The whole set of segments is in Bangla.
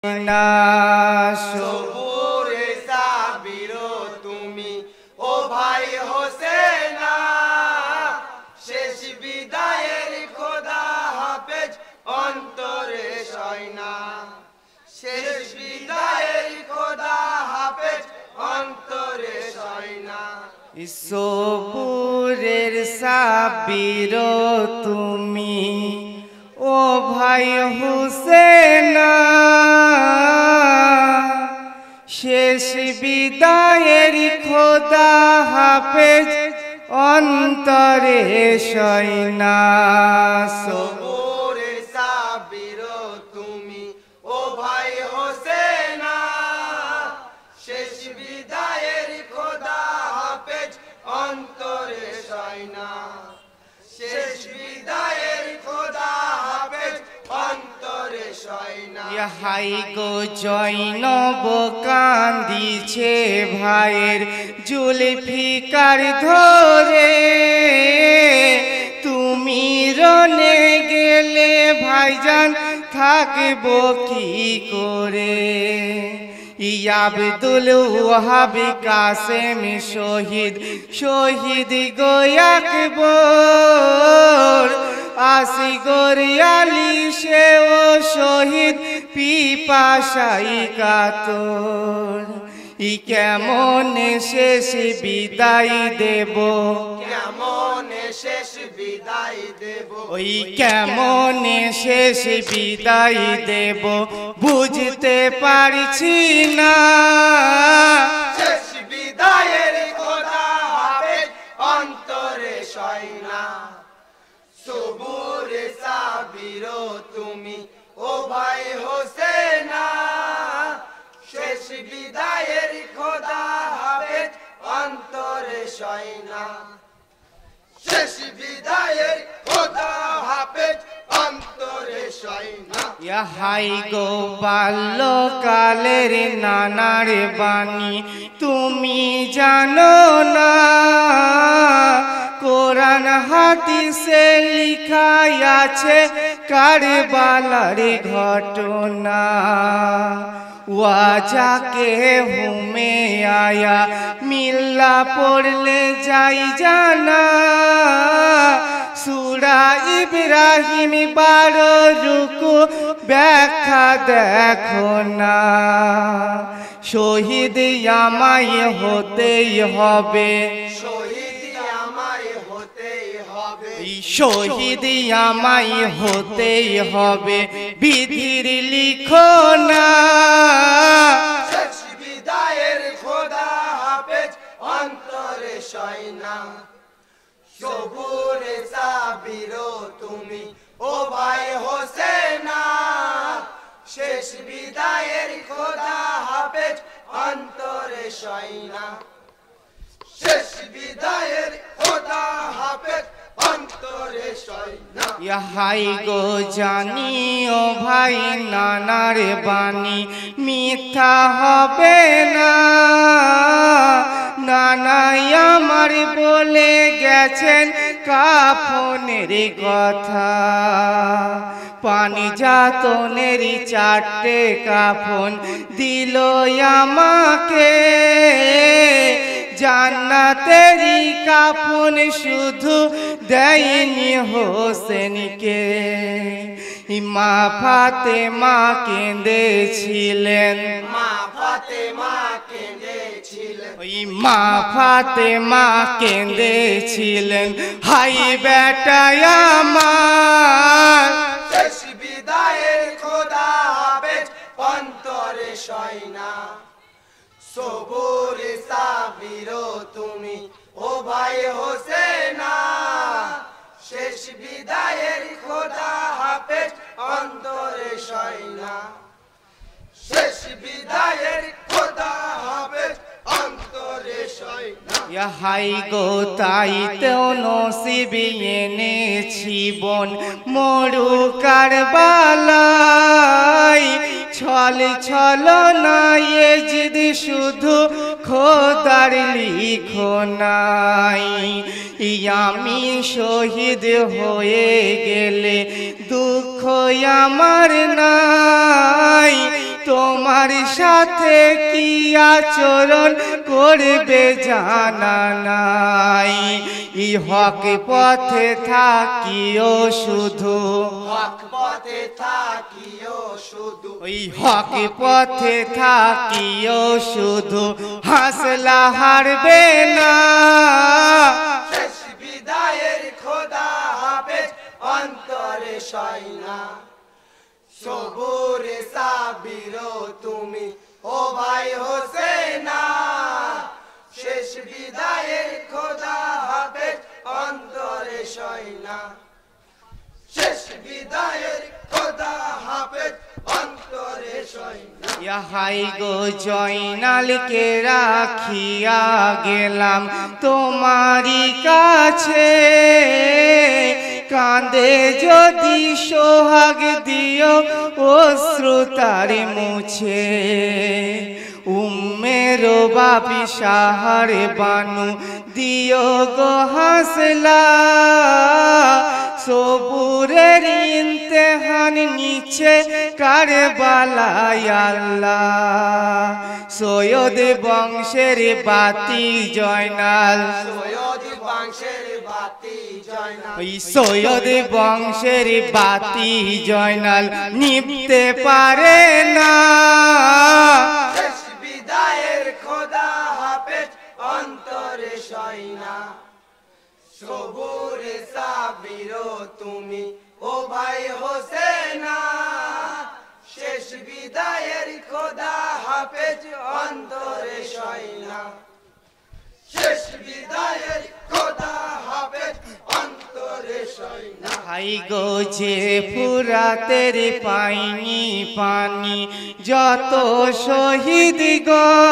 না সবুরে সাবিরো তুমি ও ভাই হোসেনা শেষ বিদায়ের খোদা হাফেজ অন্তরে সয়না শেষ বিদায়ের খোদা হাফেজ অন্তরে সয়না সবুরের সাবিরো তুমি ও ভাই হোসেনা শেষ বিদায়ের খোদা হাফেজ অন্তরে সয়না সবুরের সাবিরো তুমি ও ভাই হোসেনা শেষ বিদায়ের খোদা হাফেজ অন্তরে সয়না শেষ বিদায়ের খোদা হাফেজ অন্তরে সয়না হাই গো জৈনব কান্দিছে ভাইয়ের জুলফিকার ধরে তুমি রনে গেলে ভাইজান থাকবো কি করে আব্দুল ওয়াহাব কাসেম শহীদ শহীদ গো আকবর আসিগর আলী সেও শহীদ পিপাসাই কাতর কেমন শেষ বিদায় দেব কেমন শেষ বিদায় দেব ওই কেমন শেষ বিদায় দেব বুঝতে পারছি না শেষ বিদায়ের খোদা হাফেজ অন্তরে সয়না সবুরে সাবিরো তুমি ও ভাই হোসেনা শেষ বিদায়ের খোদা হাফেজ অন্তরে সয়না শেষ বিদায়ের খোদা হাফেজ অন্তরে সয়না হাই গো বাল্যকালের নানার বাণী তুমি জানো না কোরআন হাদিসে লিখা আছে কারবালার ঘটনা ওয়াজাকে হুমে আয়া মিল্লা পড়লে যাই জানা সূরা ইব্রাহিম 12 রুকু ব্যাখ্যা দেখো না শহীদ আমায় হতেই হবে শহীদ আমায় হতেই হবে বিধির লিখো না শেষ বিদায়ের খোদা হাফেজ অন্তরে সয়না সবুরে সাবিরো তুমি ও ভাই হোসেনা শেষ বিদায়ের খোদা হাফেজ অন্তরে সয়না শেষ বিদায়ের খোদা হাফেজ অন্তরে সয়না হাই গো জানিও ভাই নানার বাণী মিথ্যা হবে না নানাই আমার বলে গেছেন কাফনের কথা পানিজাতনের 4টে কাফন দিল আমাকে জান্নাতেরই কাফন শুধু দেয়নি হোসেনকে মা ফাতেমা কেঁদেছিলেন মা ফাতেমা কেঁদেছিলেন মা ফাতেমা কেঁদেছিলেন হাই বেটা আমার শেষ বিদায়ের খোদা হাফেজ অন্তরে সয়না সবুরে সাবিরো তুমি ও ভাই হোসেনা শেষ বিদায়ের খোদা হাফেজ অন্তরে সয়না শেষ বিদায়ের খোদা হাফেজ অন্তরে সয়না হাই গো তাইতেও নসিব এনেছি বন মরু কারবালাই ছল ছল না এজিদ শুধু খোদার লিখো নাই আমি শহীদ হয়ে গেলে দুঃখ আমার নাই তোমার সাথে কি আচরণ করবে জানা নাই ই হক পথে থাকিও শুধু হক পথে থাকিও শুধু ওই হক পথে থাকিও শুধু হাসলা হারবে না শেষ বিদায়ের খোদা হাফেজ অন্তরে সয়না সবুরে সাবিরো তুমি ও ভাই হোসেনা শেষ বিদায়ের খোদা হাফেজ অন্তরে সয়না শেষ বিদায়ের খোদা হাফেজ অন্তরে সয়না ইহাই গো জয়নালকে রাখিয়া গেলাম তোমারি কাছে কাঁদে যদি সোহাগ দিও অশ্রুতার মুছে উম্মের বাপি সাহার বানু দিও গো হাসলা সবুরের ইমতিহান নিচে কারবালায় আল্লাহ সৈয়দ বংশের বাতি জয়নাল সৈয়দ বংশের বাতি জয়নাল ওই সৈয়দ বংশের বাতি জয়নাল নিভতে পারে না শেষ বিদায়ের খোদা হাফেজ অন্তরে সয়না সবুরে সাবিরো তুমি ও ভাই হোসেনা শেষ বিদায়ের খোদা হাফেজ অন্তরে সয়না শেষ বিদায়ের খোদা হাফেজ অন্তরে সয়না হাই গো যে ফুরাতের পাইনি পানি যত শহীদগণ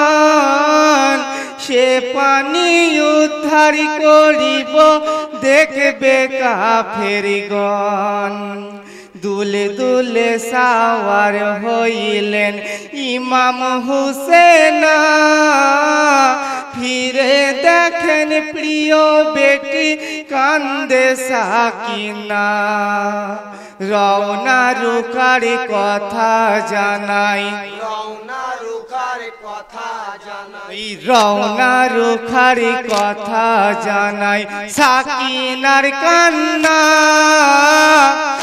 সে পানি উদ্ধার করিব দেখবে কাফেরগণ দুলে দুলে সাওয়ার হইলেন ইমাম হুসেন ফিরে দেখেন প্রিয় বেটি কান্দে সাকিনা রওনা রুকার কথা জানাই রওনা রুকার কথা জানাই রওনা রুখার কথা জানাই সাকিনার কান্না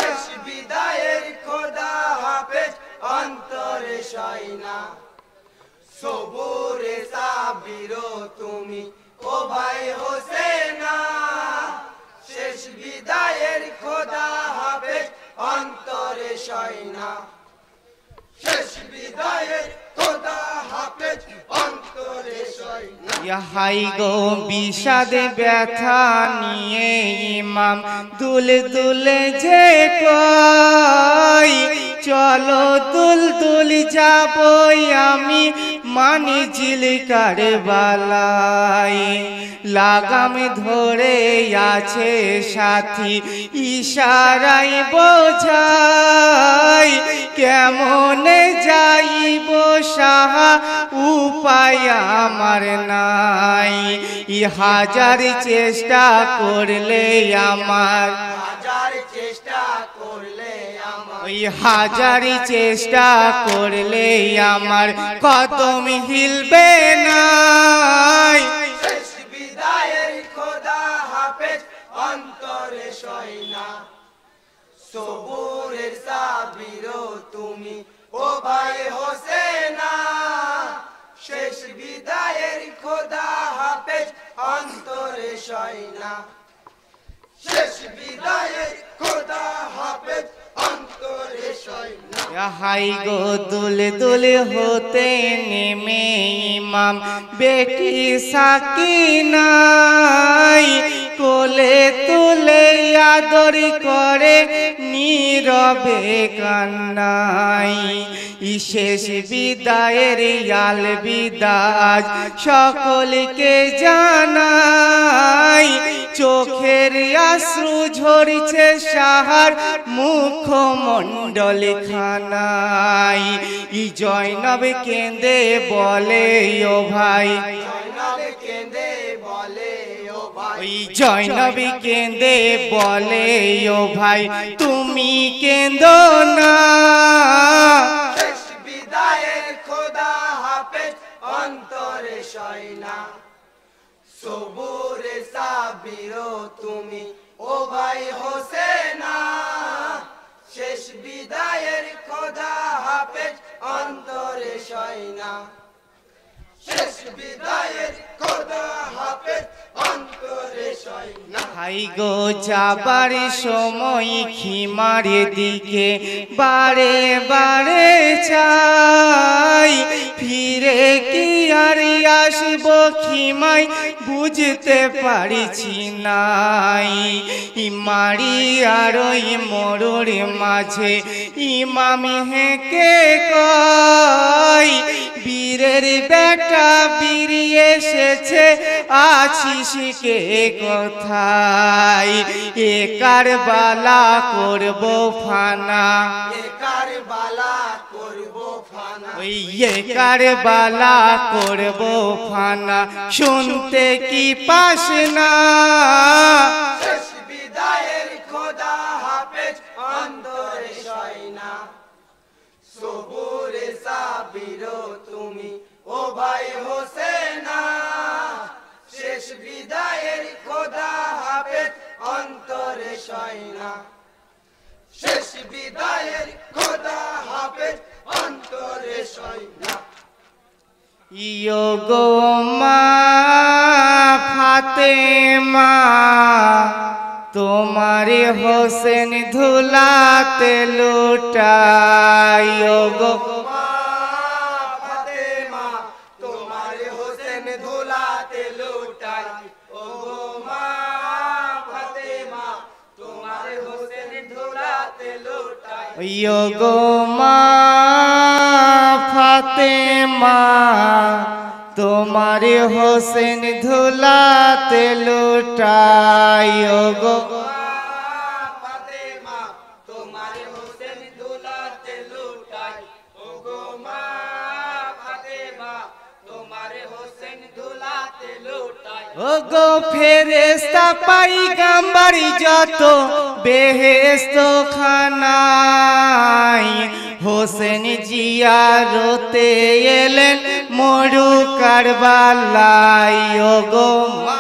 শেষ বিদায়ের খোদা হাফেজ অন্তরে সয়না সবুরে সাবিরো তুমি ও ভাই হোসেনা শেষ বিদায়ের খোদা হাফেজ অন্তরে সয়না শেষ বিদায়ের খোদা হাফেজ অন্তরে সয়না ইহাই গো বিষাদ ব্যথা নিয়ে ইমাম দুলে দুলে যে কই চলো দুল যাব আমি মানি জিলিকার বালাই লাগাম ধরে আছে সাথী ইশারাই বোঝাই কেমনে যাইব সাহা উপায় আমার নাই হাজার চেষ্টা করলে আমার হাজার চেষ্টা করলে আমার ওই হাজার চেষ্টা করলে আমার কদম হিলবে না শেষ বিদায়ের খোদা হাফেজ অন্তরে সয়না সবুরের সাবিরো তুমি ও ভাই হোসেনা শেষ বিদায়ের খোদা হাফেজ অন্তরে সয়না শেষ বিদায়ের খোদা হাফেজ অন্তরে সয়না হাই গো দুলে দুলে হতে নেমে ইমাম বেটি সাকিনাই কোলে তুলে আদর করে নীরবে কান্নাই শেষ বিদায়ের আল বিদাজ সকলকে জানাই চোখের আশ্রু ঝরছে সাহার মুখমণ্ডল খানাই জয়নব কেঁদে বলে ও ভাই জয়নব কেঁদে বলে ও ভাই ওই জয়নব কেঁদে বলে ও ভাই তুমি কেঁদো না শেষ বিদায়ের খোদা হাফেজ অন্তরে সয়না সবুরে সাবিরো তুমি ও ভাই হোসেনা শেষ বিদায়ের খোদা হাফেজ অন্তরে সয়না শেষ বিদায়ের খোদা হাফেজ অন্তরে সয়না হাই গো যাবার সময় খিমার দিকে বারে বারে চাই ফিরে কি আর আসব খিমাই বুঝতে পারছি নাই ইমারি আর ওই মোড়র মাঝে ইমাম হেঁকে কয় বীরের বেটা বেরিয়ে এসেছে আছিস কে কোথায় এ কারবালা করব ফানা এ কারবালা করব ফানা ওই এ কারবালা করব ফানা শুনতে কি পাস না শেষ বিদায়ের খোদা হাফেজ অন্তরে সয়না সবুরে সাবিরো তুমি ও ভাই হোসেনা শেষ বিদায়ের খোদা হাফেজ অন্তরে সয়না শেষ বিদায়ের খোদা হাফেজ অন্তরে সয়না ইয়ো গো মা ফাতেমা তোমার হোসেন ধুলাতে লুটাইও গো মা ফাতেমা তোমার হোসেন ধুলাতে লুটাই ও গো মা ফাতেমা তোমার হোসেন ধুলাতে লুটাই ইয়ো গো মা ফাতেমা তোমার হোসেন ধুলাতে লুটাইও গো ফাতেমা তোমার হোসেন ধুলাতে লুটাই ও গো মা ফাতেমা তোমার হোসেন ধুলাতে লুটাই ও গো ফেরেশতা পাইগাম্বার যত বেহেশত খানাই হোসেন জিয়ারতে এলেন মরু কারবালায় ও গো মা